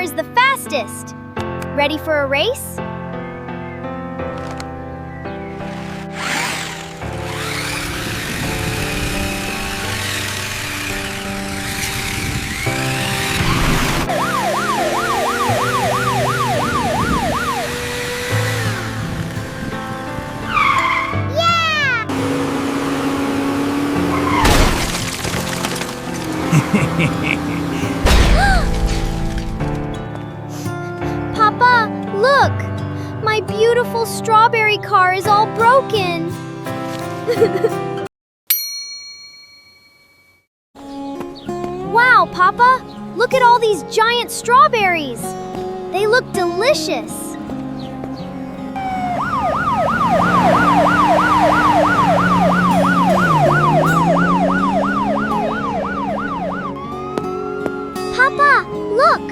is the fastest? Ready for a race? Papa, look! My beautiful strawberry car is all broken. Wow, Papa! Look at all these giant strawberries! They look delicious! Papa, look!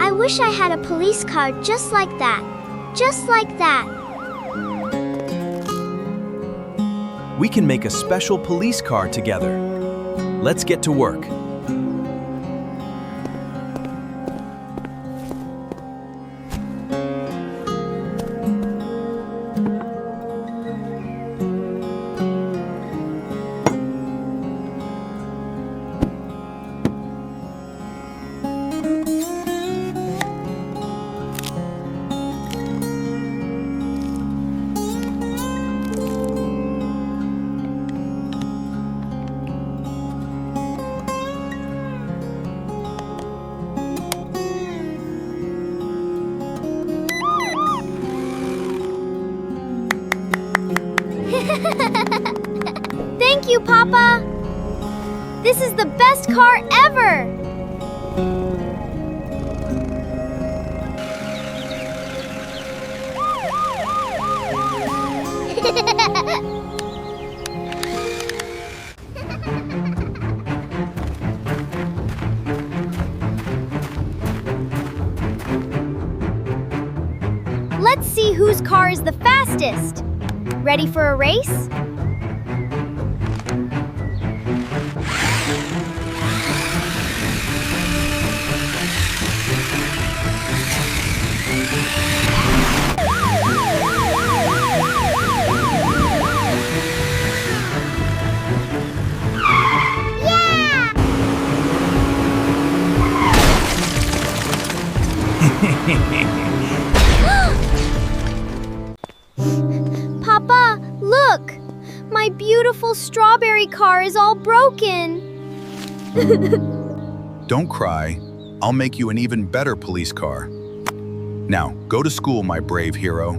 I wish I had a police car just like that. Just like that. We can make a special police car together. Let's get to work. Thank you, Papa! This is the best car ever! Let's see whose car is the fastest. Ready for a race? Papa, look! My beautiful strawberry car is all broken. Don't cry. I'll make you an even better police car. Now, go to school, my brave hero.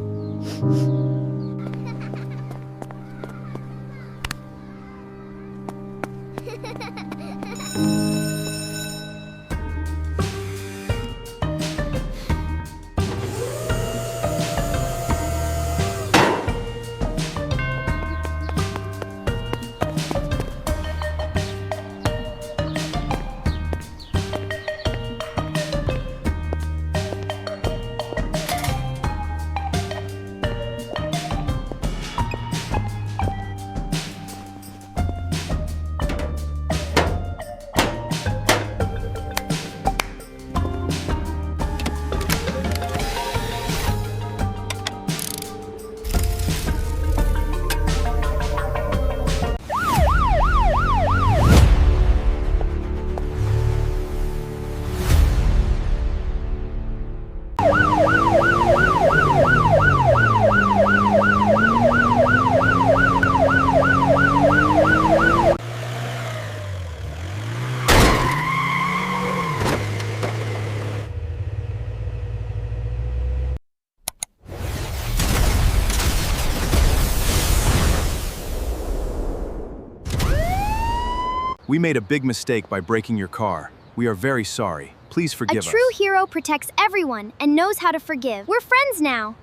We made a big mistake by breaking your car. We are very sorry. Please forgive us. A true hero protects everyone and knows how to forgive. We're friends now.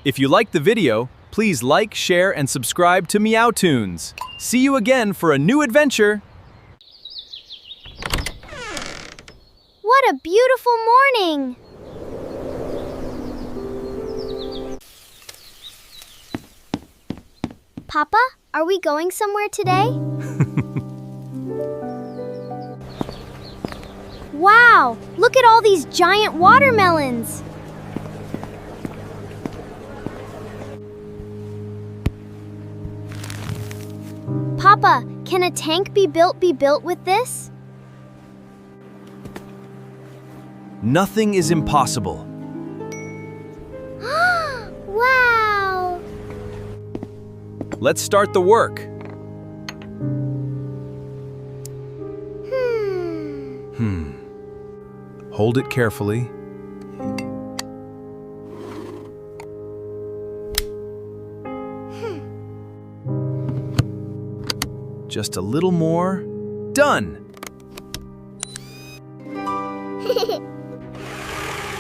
If you liked the video, please like, share, and subscribe to Meow Tunes. See you again for a new adventure. What a beautiful morning! Papa, are we going somewhere today? Wow! Wow, look at all these giant watermelons. Papa, can a tank be built with this? Nothing is impossible. Wow! Let's start the work. Hold it carefully. Just a little more. Done!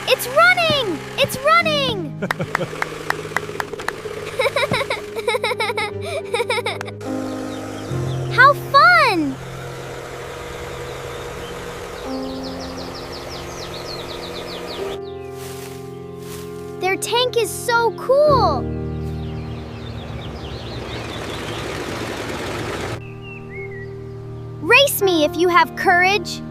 It's running! It's running! How fun! Their tank is so cool! Race me if you have courage!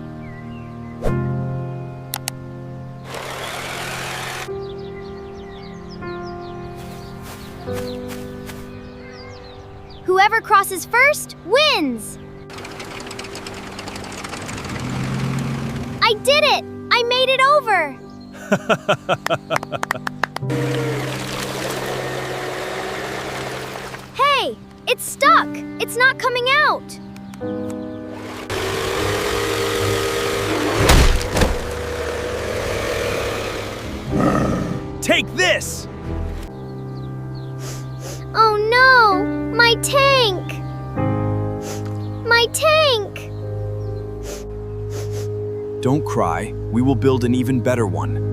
Whoever crosses first wins! I did it! I made it over! Hey! It's stuck! It's not coming out! Take this! Oh no! My tank! My tank! Don't cry. We will build an even better one.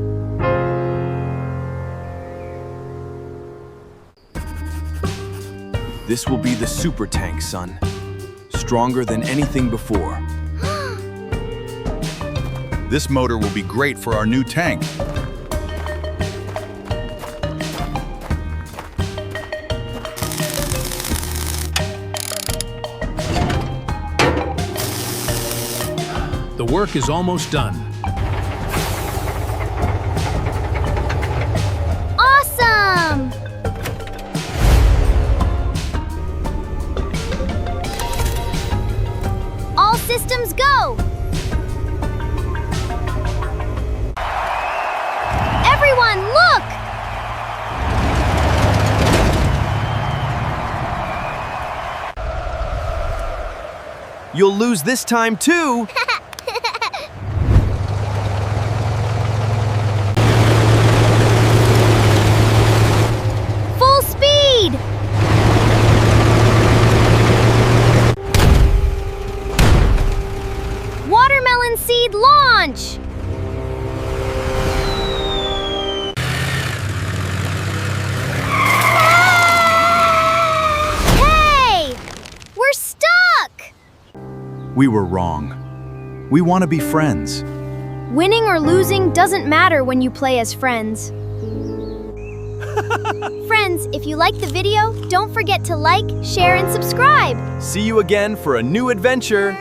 This will be the super tank, son. Stronger than anything before. This motor will be great for our new tank. The work is almost done. Awesome! All systems go! Everyone, look! You'll lose this time too! Full speed! Watermelon seed launch! Hey! We're stuck! We were wrong. We want to be friends. Winning or losing doesn't matter when you play as friends. Friends, if you like the video, don't forget to like, share, and subscribe. See you again for a new adventure.